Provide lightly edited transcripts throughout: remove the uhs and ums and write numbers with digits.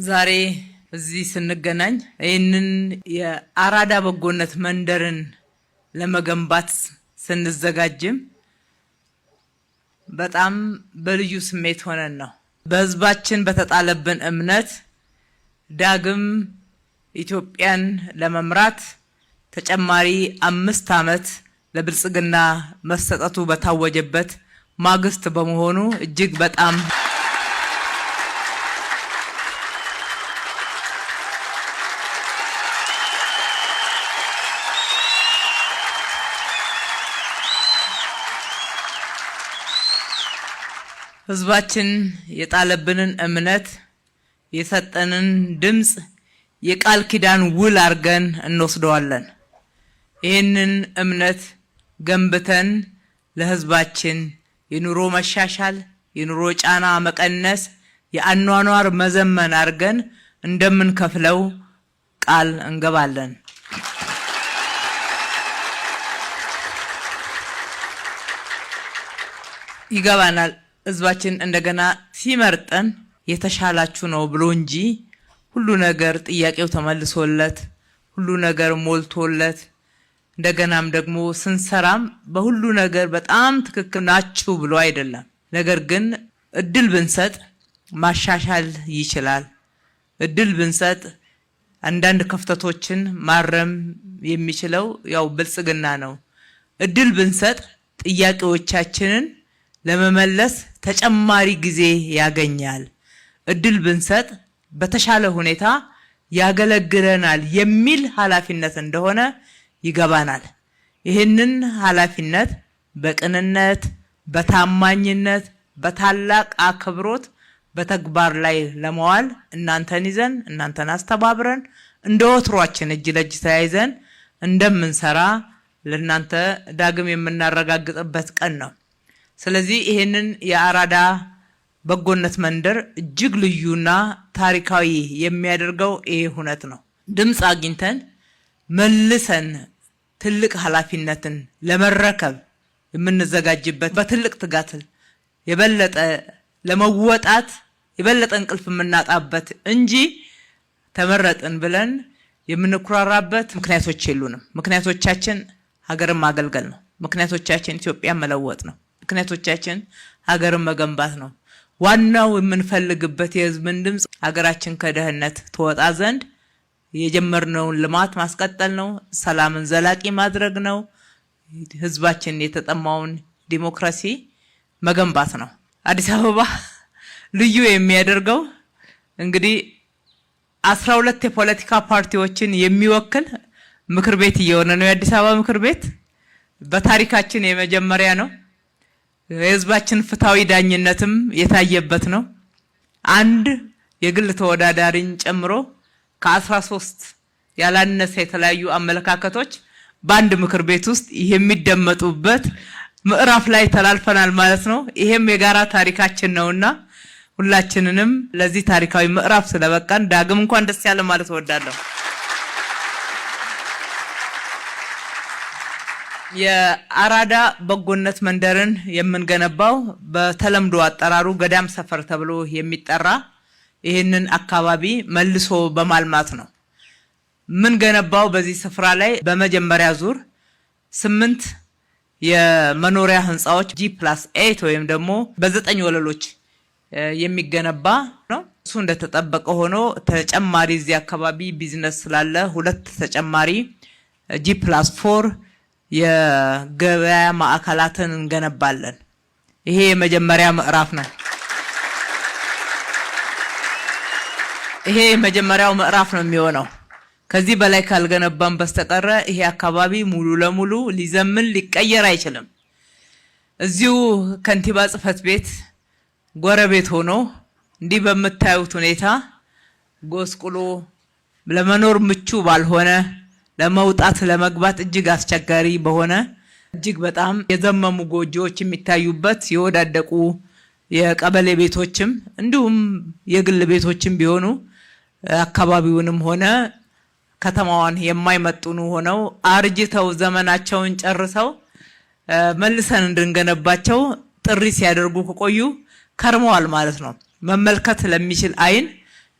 ዛሬ እዚህ ስንገናኝ ይህንን የአራዳ በጎነት መንደርን ለመገንባት ስንዘጋጅም በጣም በልዩ ስሜት ሆነን ነው። በህዝባችን በተጣለብን እምነት ዳግም ኢትዮጵያን ለመምራት ተጨማሪ 5 ዓመት ለብልጽግና መሰጠቱ በታወጀበት ማግስት በመሆኑ እጅግ በጣም ህዝባችን የጣለብንን እምነት የሰጠንን ድምጽ የቃል ኪዳን ውል አርገን እንወስደዋለን። ይህንን እምነት ገንብተን ለህዝባችን የኑሮ መሻሻል፣ የኑሮ ጫና መቀነስ፣ የአኗኗር መዘመን አርገን እንደምንከፍለው ቃል እንገባለን። ይገባናል። ህዝባችን እንደገና ሲመርጠን የተሻላችሁ ነው ብሎ እንጂ ሁሉ ነገር ጥያቄው ተመልሶለት ሁሉ ነገር ሞልቶለት እንደገናም ደግሞ ስንሰራም በሁሉ ነገር በጣም ትክክል ናችሁ ብሎ አይደለም። ነገር ግን እድል ብንሰጥ ማሻሻል ይችላል። እድል ብንሰጥ አንዳንድ ክፍተቶችን ማረም የሚችለው ያው ብልጽግና ነው። እድል ብንሰጥ ጥያቄዎቻችንን ለመመለስ ተጨማሪ ጊዜ ያገኛል። እድል ብንሰጥ በተሻለ ሁኔታ ያገለግለናል የሚል ኃላፊነት እንደሆነ ይገባናል። ይህንን ኃላፊነት በቅንነት፣ በታማኝነት፣ በታላቅ አክብሮት በተግባር ላይ ለማዋል እናንተን ይዘን እናንተን አስተባብረን እንደወትሯችን እጅ ለእጅ ተያይዘን እንደምንሰራ ለእናንተ ዳግም የምናረጋግጥበት ቀን ነው። ስለዚህ ይሄንን የአራዳ በጎነት መንደር እጅግ ልዩና ታሪካዊ የሚያደርገው ይሄ ሁነት ነው። ድምጽ አግኝተን መልሰን ትልቅ ኃላፊነትን ለመረከብ የምንዘጋጅበት በትልቅ ትጋት የበለጠ ለመወጣት የበለጠ እንቅልፍ የምናጣበት እንጂ ተመረጥን ብለን የምንኩራራበት ምክንያቶች የሉንም። ምክንያቶቻችን ሀገርን ማገልገል ነው። ምክንያቶቻችን ኢትዮጵያን መለወጥ ነው። ምክንያቶቻችን ሀገርን መገንባት ነው። ዋናው የምንፈልግበት የህዝብን ድምጽ ሀገራችን ከድህነት ትወጣ ዘንድ የጀመርነውን ልማት ማስቀጠል ነው። ሰላምን ዘላቂ ማድረግ ነው። ህዝባችን የተጠማውን ዲሞክራሲ መገንባት ነው። አዲስ አበባ ልዩ የሚያደርገው እንግዲህ 12 የፖለቲካ ፓርቲዎችን የሚወክል ምክር ቤት እየሆነ ነው። የአዲስ አበባ ምክር ቤት በታሪካችን የመጀመሪያ ነው። የህዝባችን ፍትሃዊ ዳኝነትም የታየበት ነው። አንድ የግል ተወዳዳሪን ጨምሮ ከ13 ያላነሰ የተለያዩ አመለካከቶች በአንድ ምክር ቤት ውስጥ የሚደመጡበት ምዕራፍ ላይ ተላልፈናል ማለት ነው። ይሄም የጋራ ታሪካችን ነውና ሁላችንንም ለዚህ ታሪካዊ ምዕራፍ ስለበቃን ዳግም እንኳን ደስ ያለ ማለት እወዳለሁ። የአራዳ በጎነት መንደርን የምንገነባው በተለምዶ አጠራሩ ገዳም ሰፈር ተብሎ የሚጠራ ይህንን አካባቢ መልሶ በማልማት ነው። ምን ገነባው በዚህ ስፍራ ላይ በመጀመሪያ ዙር 8 የመኖሪያ ህንጻዎች G+8 ወይም ደግሞ በ9 ወለሎች የሚገነባ ነው። እሱ እንደተጠበቀ ሆኖ ተጨማሪ እዚህ አካባቢ ቢዝነስ ስላለ 2 ተጨማሪ G+4 የገበያ ማዕከላትን እንገነባለን። ይሄ የመጀመሪያ ምዕራፍ ነው። ይሄ የመጀመሪያው ምዕራፍ ነው የሚሆነው። ከዚህ በላይ ካልገነባን በስተቀር ይሄ አካባቢ ሙሉ ለሙሉ ሊዘምን ሊቀየር አይችልም። እዚሁ ከንቲባ ጽሕፈት ቤት ጎረቤት ሆኖ እንዲህ በመታዩት ሁኔታ ጎስቁሎ ለመኖር ምቹ ባልሆነ ለመውጣት ለመግባት እጅግ አስቸጋሪ በሆነ እጅግ በጣም የዘመሙ ጎጆዎች የሚታዩበት የወዳደቁ የቀበሌ ቤቶችም እንዲሁም የግል ቤቶችም ቢሆኑ አካባቢውንም ሆነ ከተማዋን የማይመጥኑ ሆነው አርጅተው ዘመናቸውን ጨርሰው መልሰን እንድንገነባቸው ጥሪ ሲያደርጉ ከቆዩ ከርመዋል ማለት ነው። መመልከት ለሚችል አይን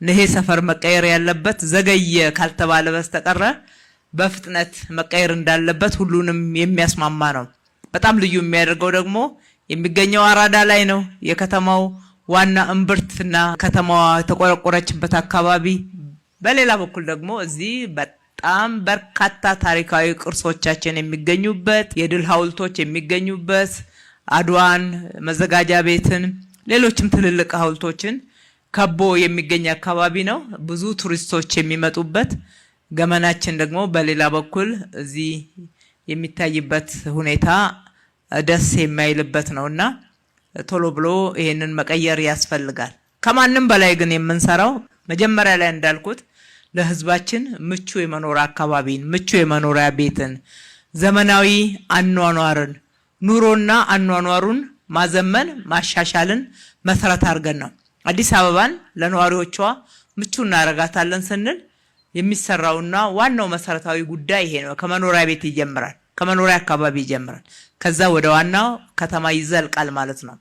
ይሄ ሰፈር መቀየር ያለበት ዘገየ ካልተባለ በስተቀር በፍጥነት መቀየር እንዳለበት ሁሉንም የሚያስማማ ነው። በጣም ልዩ የሚያደርገው ደግሞ የሚገኘው አራዳ ላይ ነው። የከተማው ዋና እምብርትና ከተማዋ የተቆረቆረችበት አካባቢ። በሌላ በኩል ደግሞ እዚህ በጣም በርካታ ታሪካዊ ቅርሶቻችን የሚገኙበት፣ የድል ሐውልቶች የሚገኙበት፣ አድዋን፣ መዘጋጃ ቤትን፣ ሌሎችም ትልልቅ ሐውልቶችን ከቦ የሚገኝ አካባቢ ነው። ብዙ ቱሪስቶች የሚመጡበት፣ ገመናችን ደግሞ በሌላ በኩል እዚህ የሚታይበት ሁኔታ ደስ የማይልበት ነውና ቶሎ ብሎ ይሄንን መቀየር ያስፈልጋል። ከማንም በላይ ግን የምንሰራው መጀመሪያ ላይ እንዳልኩት ለህዝባችን ምቹ የመኖሪያ አካባቢን፣ ምቹ የመኖሪያ ቤትን፣ ዘመናዊ አኗኗርን፣ ኑሮና አኗኗሩን ማዘመን ማሻሻልን መሰረት አድርገን ነው አዲስ አበባን ለነዋሪዎቿ ምቹ እናረጋታለን ስንል የሚሰራውና ዋናው መሰረታዊ ጉዳይ ይሄ ነው። ከመኖሪያ ቤት ይጀምራል፣ ከመኖሪያ አካባቢ ይጀምራል፣ ከዛ ወደ ዋናው ከተማ ይዘልቃል ማለት ነው።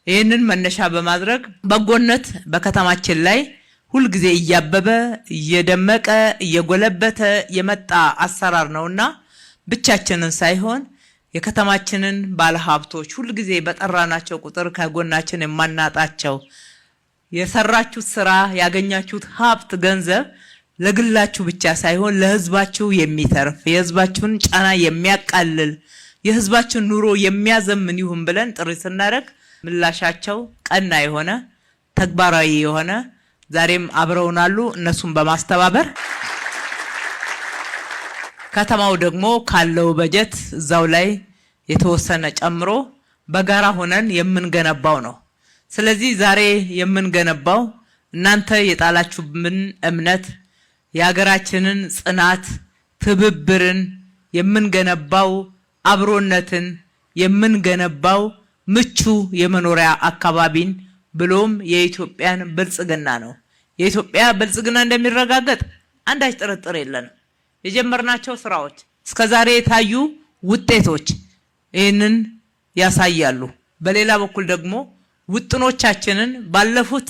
ይህንን መነሻ በማድረግ በጎነት በከተማችን ላይ ሁል ጊዜ እያበበ እየደመቀ እየጎለበተ የመጣ አሰራር ነውና ብቻችንን ሳይሆን የከተማችንን ባለሀብቶች ሁል ጊዜ በጠራናቸው ቁጥር ከጎናችን የማናጣቸው የሰራችሁት ስራ ያገኛችሁት ሀብት ገንዘብ ለግላችሁ ብቻ ሳይሆን ለህዝባችሁ የሚተርፍ የህዝባችሁን ጫና የሚያቃልል የህዝባችን ኑሮ የሚያዘምን ይሁን ብለን ጥሪ ስናደርግ ምላሻቸው ቀና የሆነ ተግባራዊ የሆነ ዛሬም አብረውናሉ። እነሱን በማስተባበር ከተማው ደግሞ ካለው በጀት እዛው ላይ የተወሰነ ጨምሮ በጋራ ሆነን የምንገነባው ነው። ስለዚህ ዛሬ የምንገነባው እናንተ የጣላችሁብን እምነት የሀገራችንን ጽናት ትብብርን የምንገነባው አብሮነትን የምንገነባው ምቹ የመኖሪያ አካባቢን ብሎም የኢትዮጵያን ብልጽግና ነው። የኢትዮጵያ ብልጽግና እንደሚረጋገጥ አንዳች ጥርጥር የለንም። የጀመርናቸው ስራዎች እስከዛሬ የታዩ ውጤቶች ይህንን ያሳያሉ። በሌላ በኩል ደግሞ ውጥኖቻችንን ባለፉት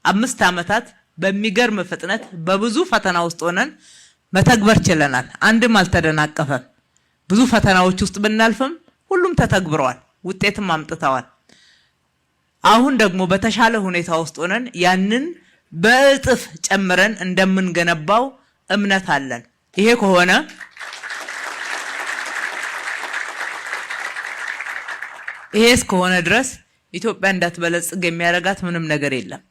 5 ዓመታት በሚገርም ፍጥነት በብዙ ፈተና ውስጥ ሆነን መተግበር ችለናል። አንድም አልተደናቀፈም። ብዙ ፈተናዎች ውስጥ ብናልፍም ሁሉም ተተግብረዋል፣ ውጤትም አምጥተዋል። አሁን ደግሞ በተሻለ ሁኔታ ውስጥ ሆነን ያንን በእጥፍ ጨምረን እንደምንገነባው እምነት አለን። ይሄ ከሆነ እስከሆነ ድረስ ኢትዮጵያ እንዳትበለጽግ የሚያደርጋት ምንም ነገር የለም።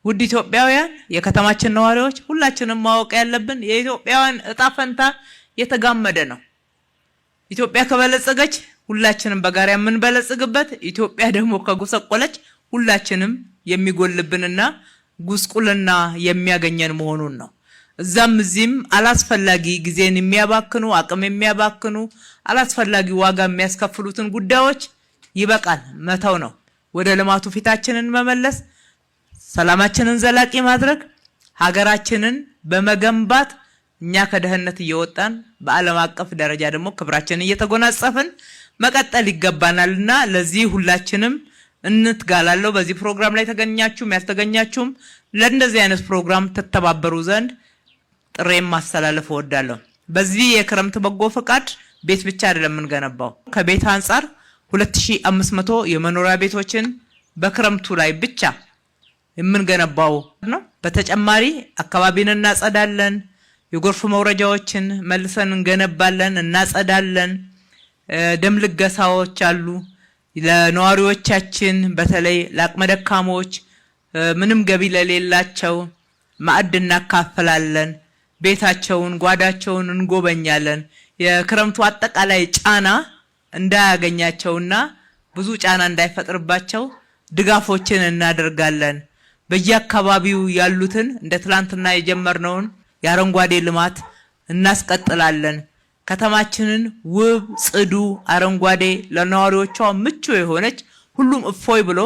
ውድ ኢትዮጵያውያን፣ የከተማችን ነዋሪዎች ሁላችንም ማወቅ ያለብን የኢትዮጵያውያን እጣ ፈንታ የተጋመደ ነው። ኢትዮጵያ ከበለጸገች ሁላችንም በጋራ የምንበለጽግበት፣ ኢትዮጵያ ደግሞ ከጎሰቆለች ሁላችንም የሚጎልብንና ጉስቁልና የሚያገኘን መሆኑን ነው። እዛም እዚህም አላስፈላጊ ጊዜን የሚያባክኑ አቅም የሚያባክኑ አላስፈላጊ ዋጋ የሚያስከፍሉትን ጉዳዮች ይበቃል መተው ነው። ወደ ልማቱ ፊታችንን መመለስ፣ ሰላማችንን ዘላቂ ማድረግ፣ ሀገራችንን በመገንባት እኛ ከደህንነት እየወጣን በዓለም አቀፍ ደረጃ ደግሞ ክብራችንን እየተጎናጸፍን መቀጠል ይገባናልና ለዚህ ሁላችንም እንትጋላለሁ። በዚህ ፕሮግራም ላይ ተገኛችሁም ያልተገኛችሁም ለእንደዚህ አይነት ፕሮግራም ተተባበሩ ዘንድ ጥሬም ማስተላለፍ እወዳለሁ። በዚህ የክረምት በጎ ፈቃድ ቤት ብቻ አይደለም የምንገነባው። ከቤት አንጻር 2500 የመኖሪያ ቤቶችን በክረምቱ ላይ ብቻ የምንገነባው ነው። በተጨማሪ አካባቢን እናጸዳለን፣ የጎርፍ መውረጃዎችን መልሰን እንገነባለን፣ እናጸዳለን። ደም ልገሳዎች አሉ። ለነዋሪዎቻችን በተለይ ለአቅመ ደካሞች ምንም ገቢ ለሌላቸው ማዕድ እናካፍላለን። ቤታቸውን ጓዳቸውን እንጎበኛለን። የክረምቱ አጠቃላይ ጫና እንዳያገኛቸውና ብዙ ጫና እንዳይፈጥርባቸው ድጋፎችን እናደርጋለን። በየአካባቢው ያሉትን እንደ ትላንትና የጀመርነውን የአረንጓዴ ልማት እናስቀጥላለን። ከተማችንን ውብ ጽዱ አረንጓዴ ለነዋሪዎቿ ምቹ የሆነች ሁሉም እፎይ ብሎ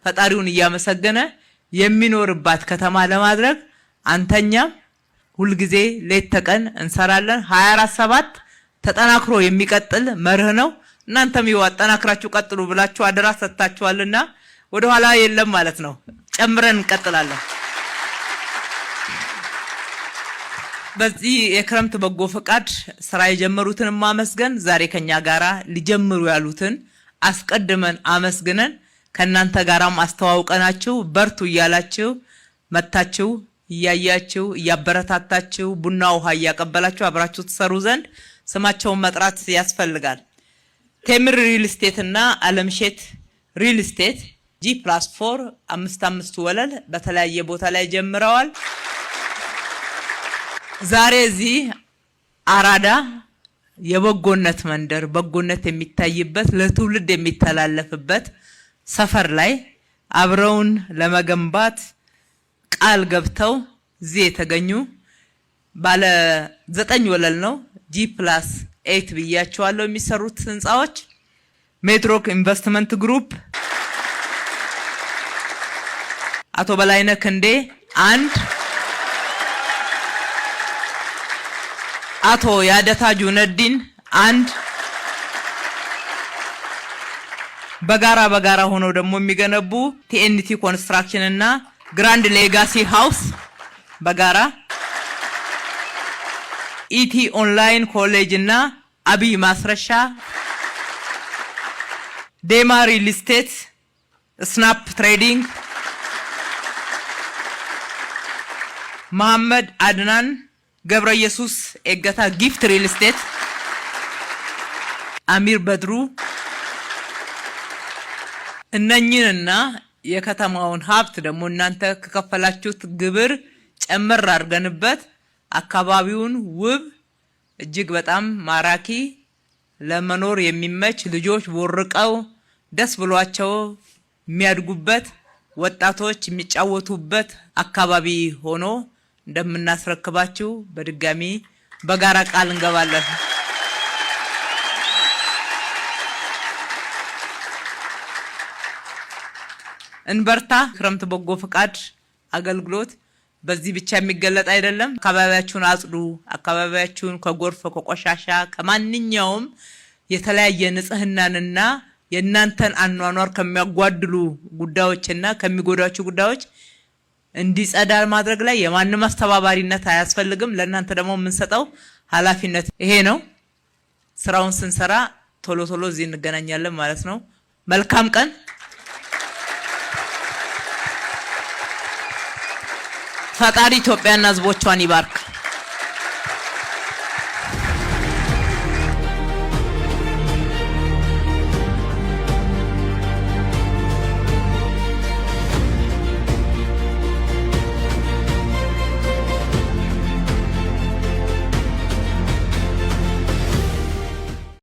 ፈጣሪውን እያመሰገነ የሚኖርባት ከተማ ለማድረግ አንተኛም ሁልጊዜ ሌት ተቀን እንሰራለን። 24/7 ተጠናክሮ የሚቀጥል መርህ ነው። እናንተም ይው አጠናክራችሁ ቀጥሉ ብላችሁ አደራ ሰጥታችኋልና ወደ ኋላ የለም ማለት ነው። ጨምረን እንቀጥላለን። በዚህ የክረምት በጎ ፈቃድ ስራ የጀመሩትን ማመስገን ዛሬ ከኛ ጋራ ሊጀምሩ ያሉትን አስቀድመን አመስግነን ከናንተ ጋራም አስተዋውቀናችሁ በርቱ እያላችሁ መታችሁ እያያችሁ እያበረታታችሁ ቡና ውሃ እያቀበላችሁ አብራችሁ ተሰሩ ዘንድ ስማቸውን መጥራት ያስፈልጋል። ቴምር ሪል ስቴት እና አለምሼት ሪል ስቴት G+4 5 ወለል በተለያየ ቦታ ላይ ጀምረዋል። ዛሬ እዚህ አራዳ የበጎነት መንደር በጎነት የሚታይበት ለትውልድ የሚተላለፍበት ሰፈር ላይ አብረውን ለመገንባት ቃል ገብተው እዚህ የተገኙ ባለ 9 ወለል ነው G+8 ብያቸዋለሁ የሚሰሩት ህንጻዎች ሜትሮክ ኢንቨስትመንት ግሩፕ አቶ በላይነህ ክንዴ 1 አቶ ያደታ ጁነዲን 1 በጋራ ሆነው ደግሞ የሚገነቡ TNT ኮንስትራክሽን እና ግራንድ ሌጋሲ ሃውስ በጋራ ኢቲ ኦንላይን ኮሌጅ እና አብይ ማስረሻ ዴማ ሪል ስቴት ስናፕ ትሬዲንግ መሐመድ አድናን ገብረ ኢየሱስ ኤገታ ጊፍት ሪል ስቴት አሚር በድሩ እነኚህንና የከተማውን ሀብት ደግሞ እናንተ ከከፈላችሁት ግብር ጨምር አድርገንበት አካባቢውን ውብ እጅግ በጣም ማራኪ ለመኖር የሚመች ልጆች ወርቀው ደስ ብሏቸው የሚያድጉበት ወጣቶች የሚጫወቱበት አካባቢ ሆኖ እንደምናስረክባችሁ በድጋሚ በጋራ ቃል እንገባለን። እንበርታ። ክረምት በጎ ፈቃድ አገልግሎት በዚህ ብቻ የሚገለጥ አይደለም። አካባቢያችሁን አጽዱ። አካባቢያችሁን ከጎርፍ ከቆሻሻ ከማንኛውም የተለያየ ንጽህናንና የእናንተን አኗኗር ከሚያጓድሉ ጉዳዮችና ከሚጎዳችሁ ጉዳዮች እንዲጸዳ ማድረግ ላይ የማንም አስተባባሪነት አያስፈልግም። ለእናንተ ደግሞ የምንሰጠው ኃላፊነት ይሄ ነው። ስራውን ስንሰራ ቶሎ እዚህ እንገናኛለን ማለት ነው። መልካም ቀን። ፈጣሪ ኢትዮጵያና ሕዝቦቿን ይባርክ።